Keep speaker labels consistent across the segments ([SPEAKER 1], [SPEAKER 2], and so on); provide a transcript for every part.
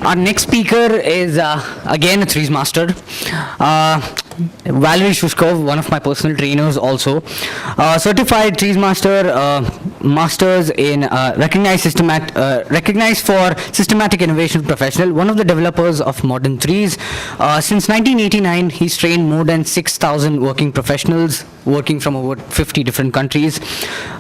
[SPEAKER 1] Our next speaker is again a Triz master. Valeri Souchkov, one of my personal trainers also. Certified Triz master, masters in recognized for systematic innovation professional, one of the developers of modern Triz. Since 1989, he's trained more than 6,000 working professionals working from over 50 different countries,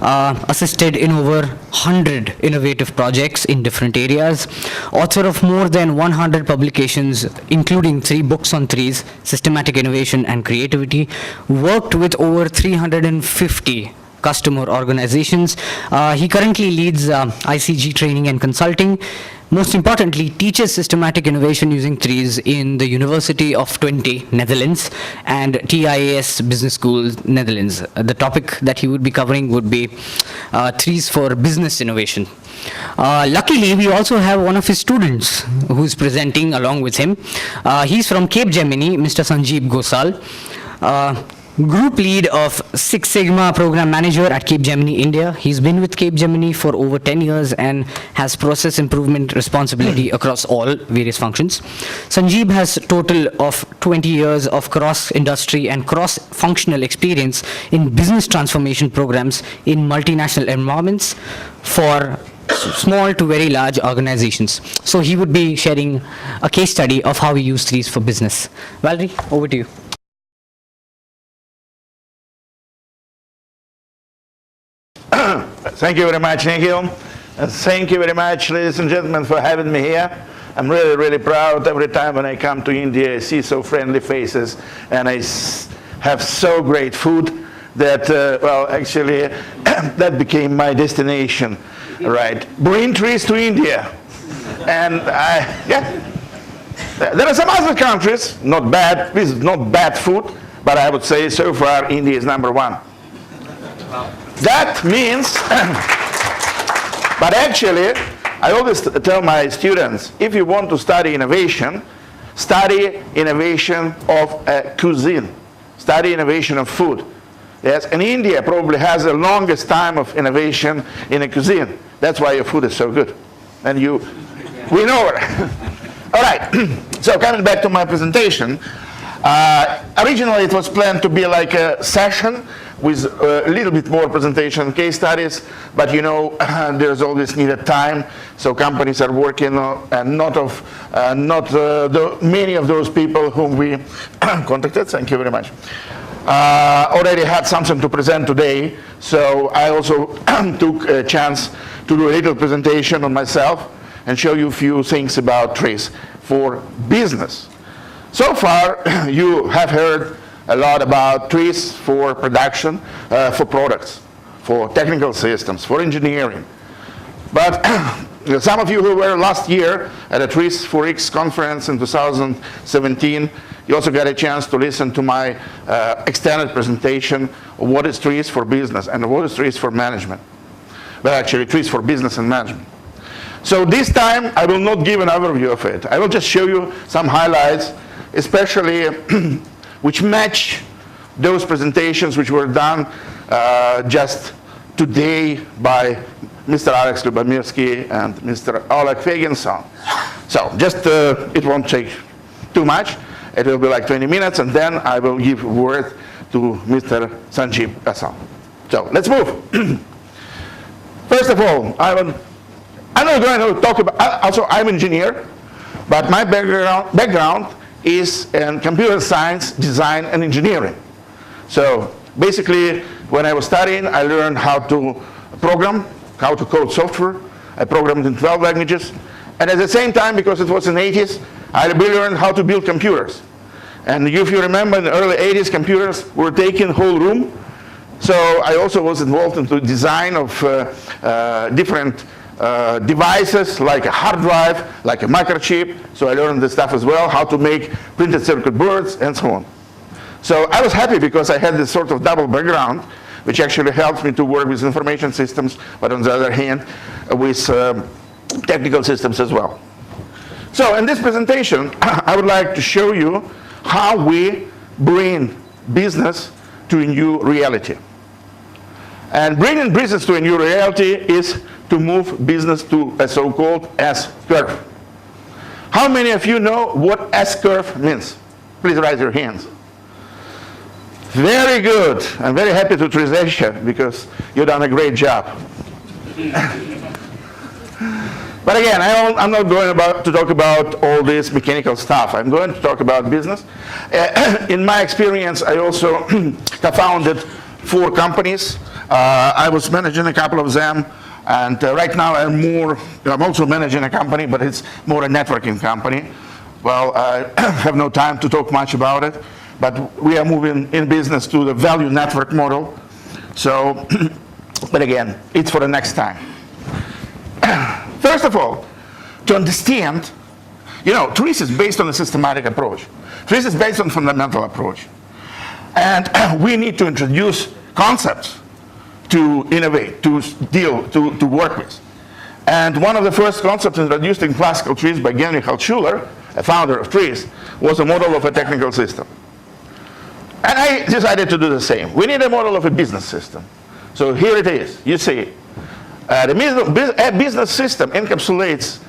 [SPEAKER 1] assisted in over 100 innovative projects in different areas, author of more than 100 publications, including 3 books on Triz, systematic innovation and creativity, worked with over 350 customer organizations. He currently leads ICG training and consulting. Most importantly, teaches systematic innovation using Triz in the University of Twente, Netherlands, and TIAS Business School, Netherlands. The topic that he would be covering would be Triz for business innovation. Luckily, we also have one of his students who's presenting along with him. He's from Cape Gemini, Mr. Sanjeev Gosal. Group lead of Six Sigma program manager at Cape Gemini, India. He's been with Cape Gemini for over 10 years and has process improvement responsibility across all various functions. Sanjeev has a total of 20 years of cross-industry and cross-functional experience in business transformation programs in multinational environments for small to very large organizations. So he would be sharing a case study of how we use Triz for business. Valeri, over to you.
[SPEAKER 2] Thank you very much, Nikhil. Thank you very much, ladies and gentlemen, for having me here. I'm really, really proud every time when I come to India. I see so friendly faces, and I have so great food that, well, actually, that became my destination, right? Bring Triz to India. And yeah, there are some other countries, not bad, this is not bad food, but I would say so far India is number 1. That means, but actually, I always tell my students, if you want to study innovation of cuisine, study innovation of food. Yes, and India probably has the longest time of innovation in a cuisine. That's why your food is so good. And we know it. All right, so coming back to my presentation, originally it was planned to be like a session with a little bit more presentation case studies, but you know, there's always needed time, so companies are working and many of those people whom we contacted, thank you very much, already had something to present today, so I also took a chance to do a little presentation on myself and show you a few things about Triz for business. So far, you have heard a lot about Triz for production, for products, for technical systems, for engineering. But some of you who were last year at a Triz 4X conference in 2017, you also got a chance to listen to my extended presentation of what is Triz for business and what is Triz for management. Well, actually, Triz for business and management. So this time, I will not give an overview of it. I will just show you some highlights, especially which match those presentations which were done just today by Mr. Alex Lubomirsky and Mr. Oleg Feginson. So just, it won't take too much. It will be like 20 minutes, and then I will give word to Mr. Sanjeev Gosal. So let's move. First of all, I'm not going to talk about, also I'm an engineer, but my background is in computer science, design, and engineering. So basically, when I was studying, I learned how to program, how to code software. I programmed in 12 languages. And at the same time, because it was in the 80s, I learned how to build computers. And if you remember, in the early 80s, computers were taking whole room. So I also was involved in the design of different devices like a hard drive, like a microchip. So I learned this stuff as well, how to make printed circuit boards and so on. So I was happy because I had this sort of double background, which actually helped me to work with information systems, but on the other hand, with technical systems as well. So in this presentation, I would like to show you how we bring business to a new reality. And bringing business to a new reality is to move business to a so-called S curve. How many of you know what S-curve means? Please raise your hands. Very good. I'm very happy to Triz because you've done a great job. But again, I'm not going to talk about all this mechanical stuff. I'm going to talk about business. In my experience, I also founded 4 companies. I was managing a couple of them. And right now I'm also managing a company, but it's more a networking company. Well, I have no time to talk much about it, but we are moving in business to the value network model. So, but again, it's for the next time. First of all, to understand, Triz is based on a systematic approach. Triz is based on fundamental approach. And we need to introduce concepts to innovate, to deal, to work with. And one of the first concepts introduced in classical Triz by Genrich Altschuler, a founder of Triz, was a model of a technical system. And I decided to do the same. We need a model of a business system. So here it is. You see, a business system encapsulates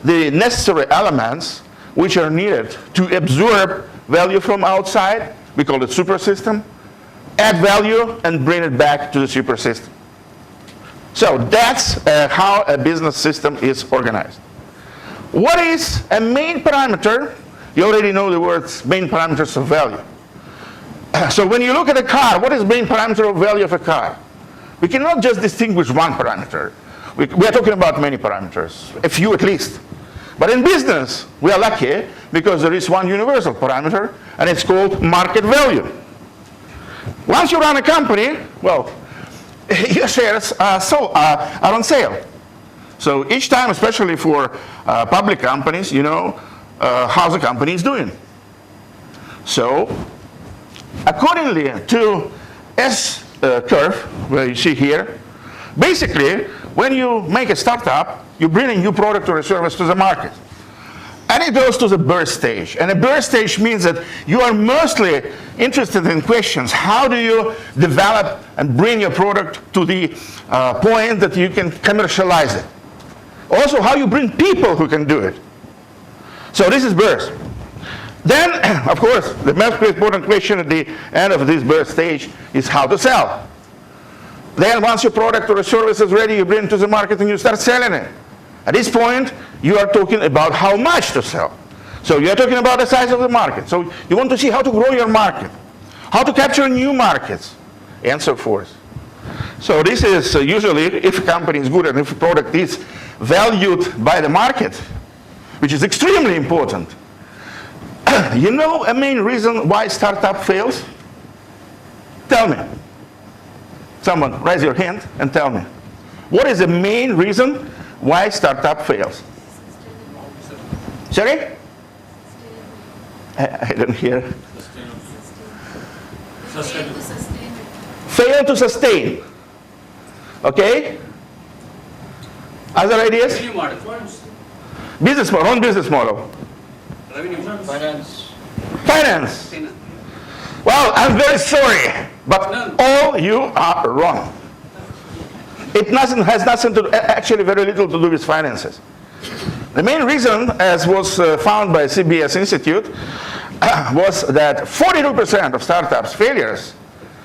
[SPEAKER 2] the necessary elements which are needed to absorb value from outside. We call it super system. Add value and bring it back to the super system. So that's how a business system is organized. What is a main parameter? You already know the words main parameters of value. So when you look at a car, what is main parameter of value of a car? We cannot just distinguish one parameter. We are talking about many parameters, a few at least. But in business, we are lucky because there is one universal parameter, and it's called market value. Once you run a company, well, your shares are on sale. So each time, especially for public companies, you know how the company is doing. So accordingly to S-curve, where you see here, basically, when you make a startup, you bring a new product or a service to the market. And it goes to the birth stage. And a birth stage means that you are mostly interested in questions. How do you develop and bring your product to the point that you can commercialize it? Also, how you bring people who can do it. So this is birth. Then, of course, the most important question at the end of this birth stage is how to sell. Then once your product or a service is ready, you bring it to the market and you start selling it. At this point, you are talking about how much to sell. So you are talking about the size of the market. So you want to see how to grow your market, how to capture new markets, and so forth. So this is usually, if a company is good and if a product is valued by the market, which is extremely important. You know a main reason why startup fails? Tell me. Someone raise your hand and tell me. What is the main reason why startup fails? Sorry? I don't hear. Fail to sustain. Okay? Other ideas? Business model. One business model.
[SPEAKER 3] Revenue. Finance.
[SPEAKER 2] Finance. Well, I'm very sorry, but all you are wrong. It has nothing to do, actually very little to do with finances. The main reason, as was found by CBS Institute, was that 42% of startups' failures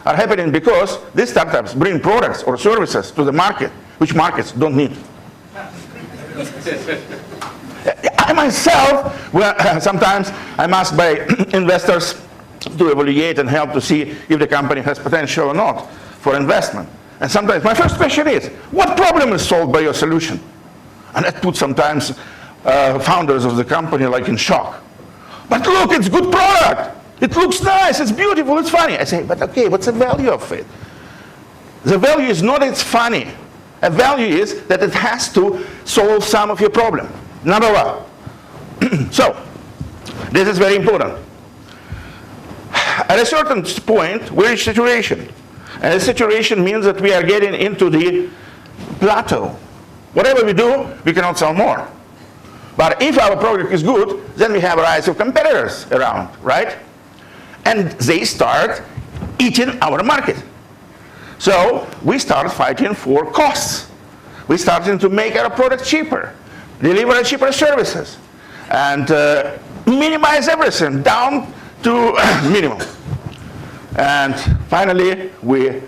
[SPEAKER 2] are happening because these startups bring products or services to the market, which markets don't need. I myself, well, sometimes I'm asked by investors to evaluate and help to see if the company has potential or not for investment. And sometimes my first question is, what problem is solved by your solution? And that puts sometimes founders of the company like in shock. But look, it's good product. It looks nice, it's beautiful, it's funny. I say, but okay, what's the value of it? The value is not it's funny. A value is that it has to solve some of your problem. Number one. So, this is very important. At a certain point, we reach saturation. And a saturation means that we are getting into the plateau. Whatever we do, we cannot sell more. But if our product is good, then we have a rise of competitors around, right? And they start eating our market. So we start fighting for costs. We starting to make our product cheaper, deliver cheaper services. and minimize everything down to minimum. And finally, we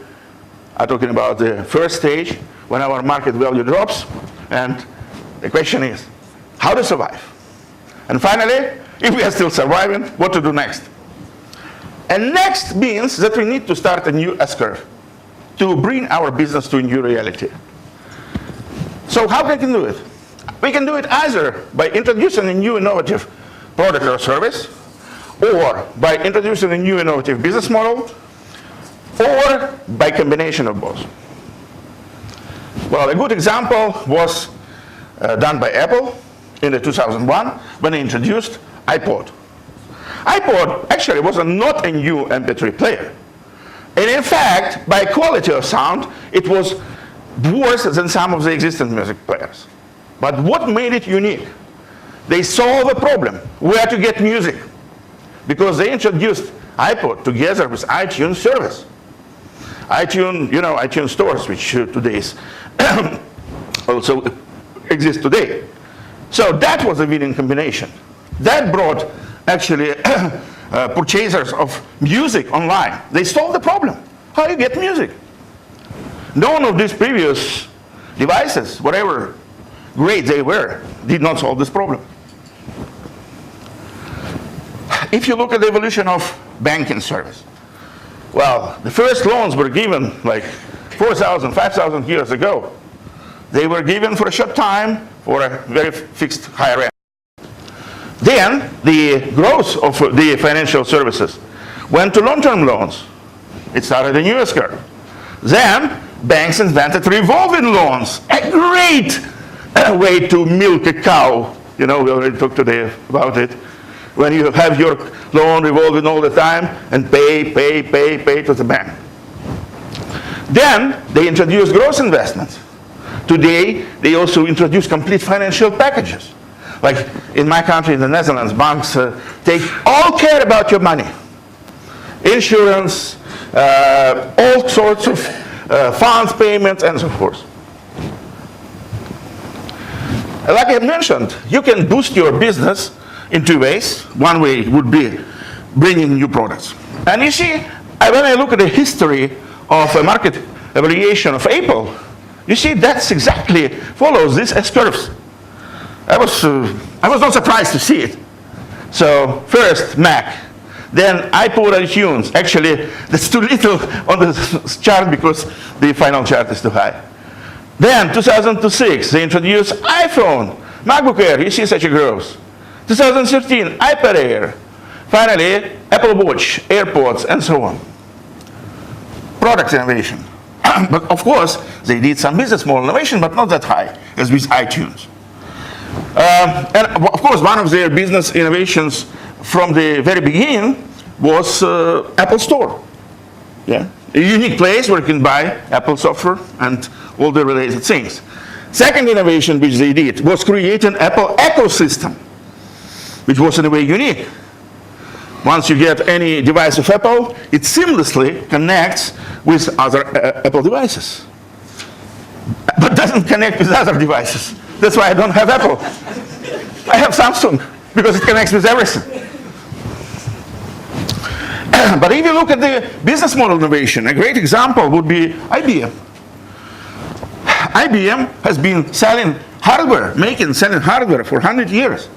[SPEAKER 2] are talking about the first stage when our market value drops, and the question is how to survive. And finally, if we are still surviving, what to do next? And next means that we need to start a new S-curve to bring our business to a new reality. So how can we do it? We can do it either by introducing a new innovative product or service, or by introducing a new innovative business model, or by combination of both. Well, a good example was done by Apple in the 2001 when they introduced iPod. iPod actually was not a new MP3 player. And in fact, by quality of sound, it was worse than some of the existing music players. But what made it unique? They solved the problem, where to get music. Because they introduced iPod together with iTunes service. iTunes stores, which today is also exist today. So that was a winning combination. That brought actually purchasers of music online. They solved the problem. How you get music? None of these previous devices, whatever great they were, did not solve this problem. If you look at the evolution of banking service, well, the first loans were given like 4,000, 5,000 years ago. They were given for a short time for a very fixed high rate. Then the growth of the financial services went to long-term loans. It started a new S-curve. Then banks invented revolving loans, a great way to milk a cow. You know, we already talked today about it. When you have your loan revolving all the time and pay to the bank. Then they introduced growth investments. Today, they also introduce complete financial packages. Like in my country, in the Netherlands, banks take all care about your money. Insurance, all sorts of funds payments, and so forth. Like I mentioned, you can boost your business in two ways. One way would be bringing new products. And you see, when I look at the history of a market evaluation of Apple, you see that's exactly follows these S-curves. I was not surprised to see it. So first Mac, then iPod iTunes. Actually, that's too little on the chart because the final chart is too high. Then 2006, they introduced iPhone, MacBook Air. You see such a growth. 2013, iPad Air. Finally, Apple Watch, AirPods, and so on. Product innovation. But of course, they did some business model innovation, but not that high as with iTunes. And of course, one of their business innovations from the very beginning was Apple Store. Yeah? A unique place where you can buy Apple software and all the related things. Second innovation which they did was create an Apple ecosystem, which was in a way unique. Once you get any device of Apple, it seamlessly connects with other Apple devices. But doesn't connect with other devices. That's why I don't have Apple. I have Samsung, because it connects with everything. But if you look at the business model innovation, a great example would be IBM. IBM has been selling hardware, selling hardware for 100 years.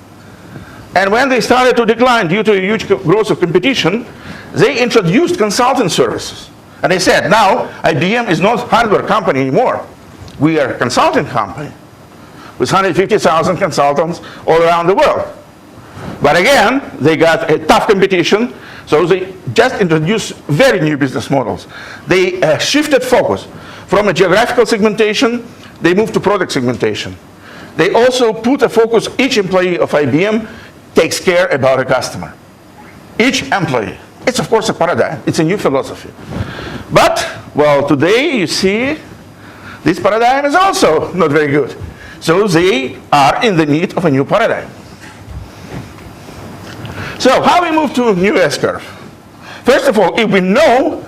[SPEAKER 2] And when they started to decline due to a huge growth of competition, they introduced consulting services. And they said, now IBM is not a hardware company anymore. We are a consulting company with 150,000 consultants all around the world. But again, they got a tough competition, so they just introduced very new business models. They shifted focus from a geographical segmentation, they moved to product segmentation. They also put a focus, each employee of IBM takes care about a customer. Each employee. It's of course a paradigm, it's a new philosophy. But, well, today you see this paradigm is also not very good. So they are in the need of a new paradigm. So how we move to a new S-curve? First of all, if we know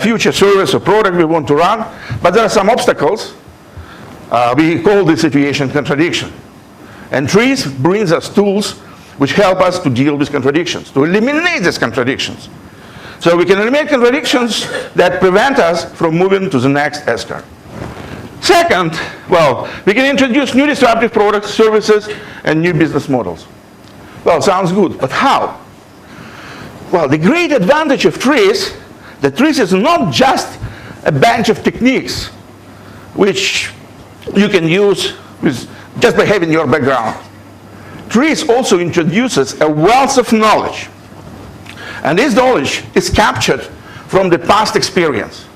[SPEAKER 2] future service or product we want to run, but there are some obstacles, we call this situation contradiction. And Triz brings us tools which help us to deal with contradictions, to eliminate these contradictions. So we can eliminate contradictions that prevent us from moving to the next S-curve. Second, well, we can introduce new disruptive products, services, and new business models. Well, sounds good, but how? Well, the great advantage of Triz, that Triz is not just a bunch of techniques which you can use with just by having your background. Triz also introduces a wealth of knowledge. And this knowledge is captured from the past experience.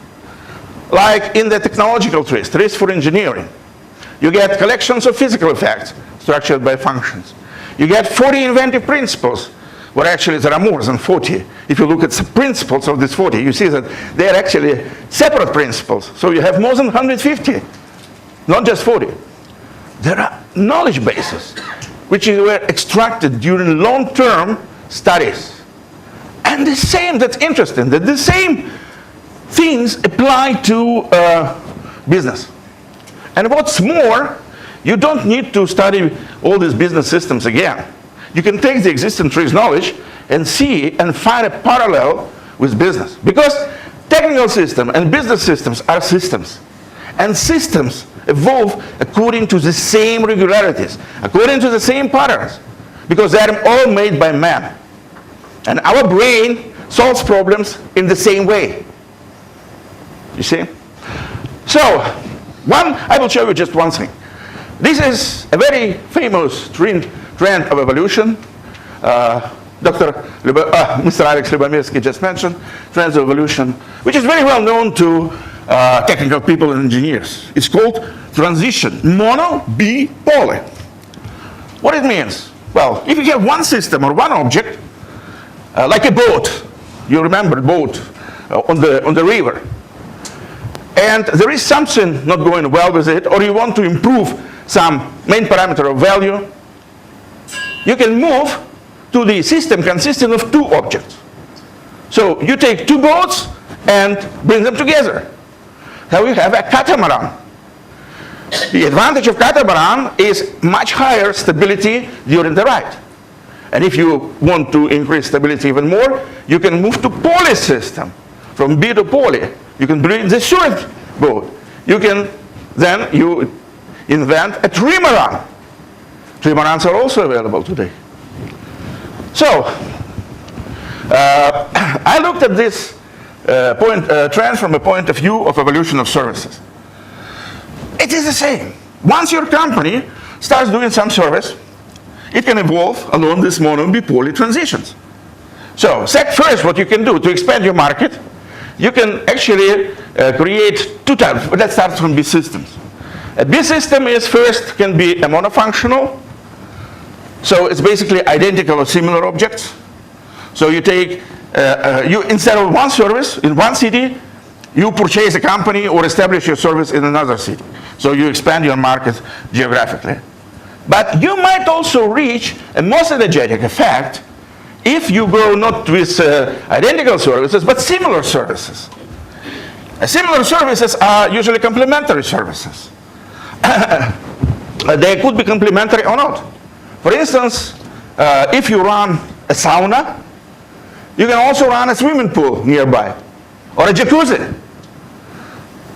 [SPEAKER 2] Like in the technological Triz for engineering, you get collections of physical effects structured by functions. You get 40 inventive principles, where actually there are more than 40. If you look at the principles of these 40, you see that they are actually separate principles. So you have more than 150, not just 40. There are knowledge bases, which were extracted during long-term studies. And the same, that's interesting, that the same things apply to business. And what's more, you don't need to study all these business systems again. You can take the existing Triz knowledge and see and find a parallel with business. Because technical systems and business systems are systems. And systems evolve according to the same regularities, according to the same patterns, because they are all made by man. And our brain solves problems in the same way. You see? So, I will show you just one thing. This is a very famous trend of evolution. Mr. Alex Lubomirsky just mentioned trends of evolution, which is very well known to technical people and engineers. It's called transition, mono, bi, poly. What it means? Well, if you have one system or one object, like a boat, you remember boat on the river, and there is something not going well with it, or you want to improve some main parameter of value, you can move to the system consisting of two objects. So you take two boats and bring them together. Now you have a catamaran. The advantage of catamaran is much higher stability during the ride. And if you want to increase stability even more, you can move to poly system. From bi to poly, you can bring the third boat. You can then invent a trimaran. Trimarans are also available today. So, I looked at this trend from a point of view of evolution of services. It is the same. Once your company starts doing some service, it can evolve along this mono bi poly transitions. So, first what you can do to expand your market, you can actually create two types. Let's start from B systems. A B system is first can be a monofunctional. So it's basically identical or similar objects. So you take, instead of one service in one city, you purchase a company or establish your service in another city. So you expand your market geographically. But you might also reach a more synergetic effect if you go not with identical services, but similar services. Similar services are usually complementary services. They could be complementary or not. For instance, if you run a sauna, you can also run a swimming pool nearby, or a jacuzzi.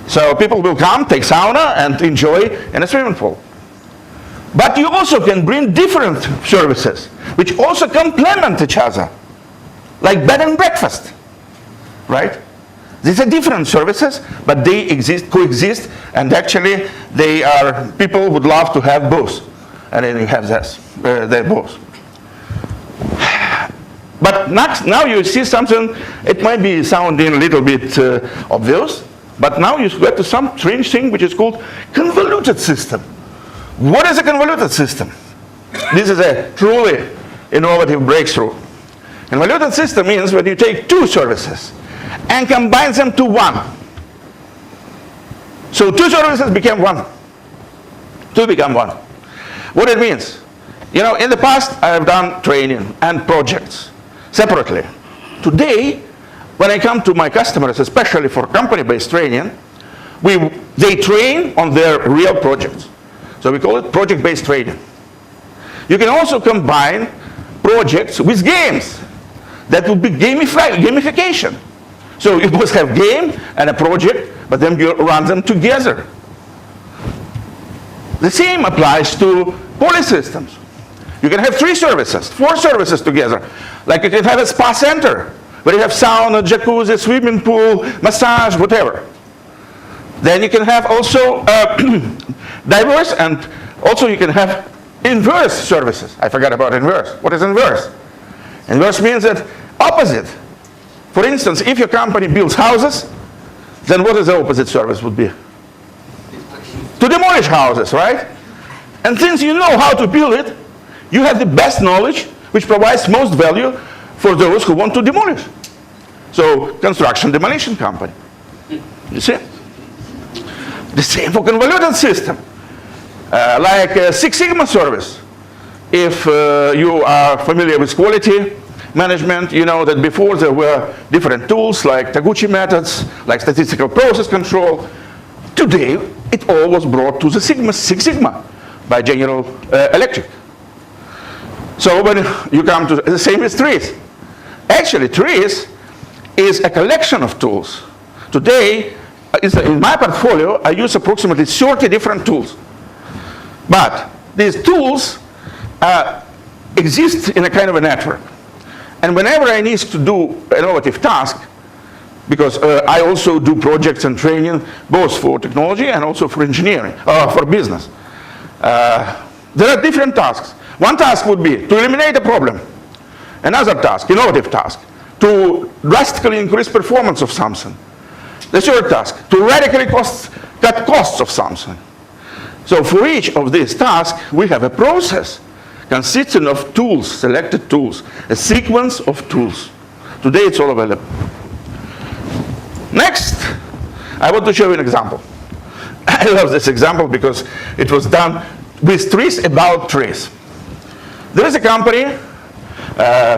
[SPEAKER 2] So people will come, take sauna, and enjoy in a swimming pool. But you also can bring different services, which also complement each other, like bed and breakfast, right? These are different services, but they coexist, and actually people would love to have both. And then you have this, they're both. But now you see something, it might be sounding a little bit obvious, but now you get to some strange thing which is called convoluted system. What is a convoluted system? This is a truly innovative breakthrough. Convoluted system means when you take two services and combine them to one. So two services become one. Two become one. What it means? You know, in the past I have done training and projects separately. Today, when I come to my customers, especially for company-based training, they train on their real projects. So we call it project-based training. You can also combine projects with games. That would be gamification. So you both have game and a project, but then you run them together. The same applies to police systems. You can have 3 services, 4 services together. Like you can have a spa center, where you have sauna, jacuzzi, swimming pool, massage, whatever. Then you can have also diverse, and also you can have inverse services. I forgot about inverse. What is inverse? Inverse means that opposite. For instance, if your company builds houses, then what is the opposite service would be? To demolish houses, right? And since you know how to build it, you have the best knowledge, which provides most value for those who want to demolish. So, construction demolition company. You see? The same for convoluted system. Like a Six Sigma service. If you are familiar with quality management, you know that before there were different tools like Taguchi methods, like statistical process control. Today, it all was brought to the Six Sigma by General Electric. So when you come to the same with Triz. Actually, Triz is a collection of tools. Today, in my portfolio, I use approximately 30 different tools. But these tools exist in a kind of a network. And whenever I need to do an innovative task, because I also do projects and training, both for technology and also for engineering, for business. There are different tasks. One task would be to eliminate a problem. Another task, innovative task, to drastically increase performance of something. The third task, to radically cut costs of something. So for each of these tasks, we have a process consisting of tools, selected tools, a sequence of tools. Today it's all available. Next, I want to show you an example. I love this example because it was done with Triz about Triz. There is a company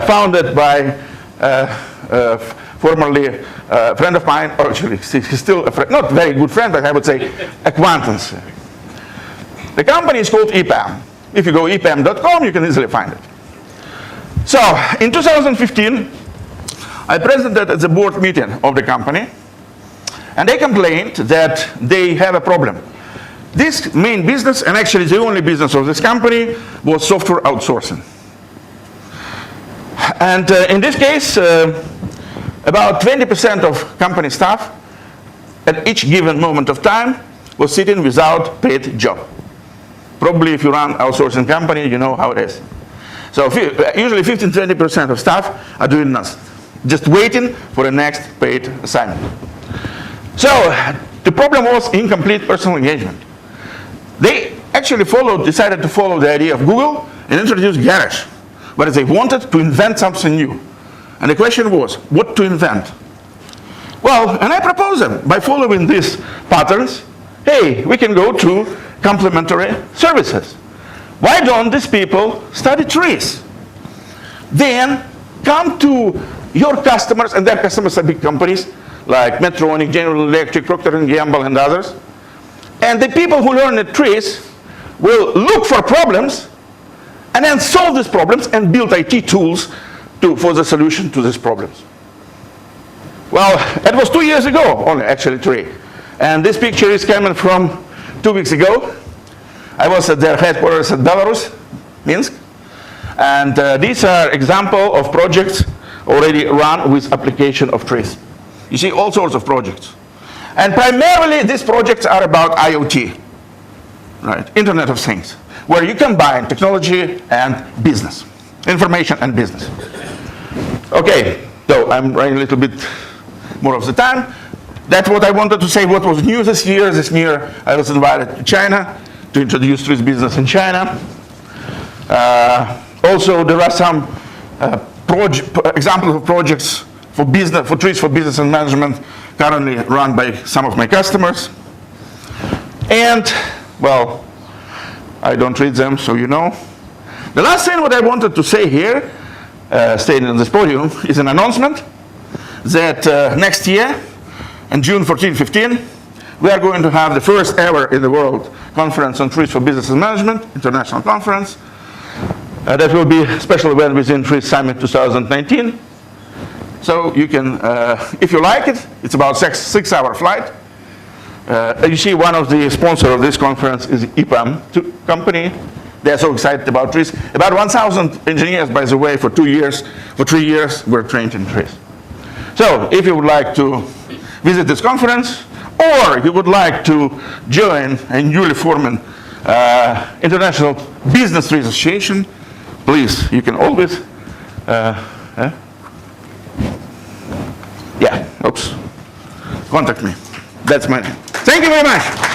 [SPEAKER 2] founded by formerly a friend of mine, or actually he's still a friend, not very good friend, but I would say acquaintance. The company is called EPAM. If you go epam.com, you can easily find it. So, in 2015, I presented at the board meeting of the company, and they complained that they have a problem. This main business, and actually the only business of this company, was software outsourcing. And in this case, about 20% of company staff at each given moment of time was sitting without paid job. Probably if you run outsourcing company, you know how it is. So usually 15-20% of staff are doing nothing, just waiting for the next paid assignment. So the problem was incomplete personal engagement. They actually decided to follow the idea of Google and introduce Garage, where they wanted to invent something new. And the question was, what to invent? Well, and I proposed them, by following these patterns, hey, we can go to complementary services. Why don't these people study Triz? Then come to your customers, and their customers are big companies, like Medtronic, General Electric, Procter & Gamble, and others. And the people who learn at Triz will look for problems and then solve these problems and build IT tools for the solution to these problems. Well, it was 2 years ago, only actually 3. And this picture is coming from 2 weeks ago. I was at their headquarters at Belarus, Minsk. And these are examples of projects already run with application of Triz. You see all sorts of projects. And primarily these projects are about IoT, right? Internet of Things, where you combine technology and business, information and business. Okay, so I'm running a little bit more of the time. That's what I wanted to say, what was new this year. This year I was invited to China to introduce Triz business in China. Also, there are some examples of projects for business, for Triz for business and management, currently run by some of my customers. And, well, I don't read them, so you know. The last thing what I wanted to say here, staying on this podium, is an announcement that next year, on June 14-15, we are going to have the first ever in the world conference on Triz for business and management, international conference. That will be a special event within Triz Summit 2019. So you can, if you like it, it's about 6-hour flight. You see one of the sponsors of this conference is EPAM company. They're so excited about Triz. About 1,000 engineers, by the way, for 3 years were trained in Triz. So if you would like to visit this conference, or you would like to join a newly formed International Business Triz Association, please, you can always, contact me. That's my name. Thank you very much.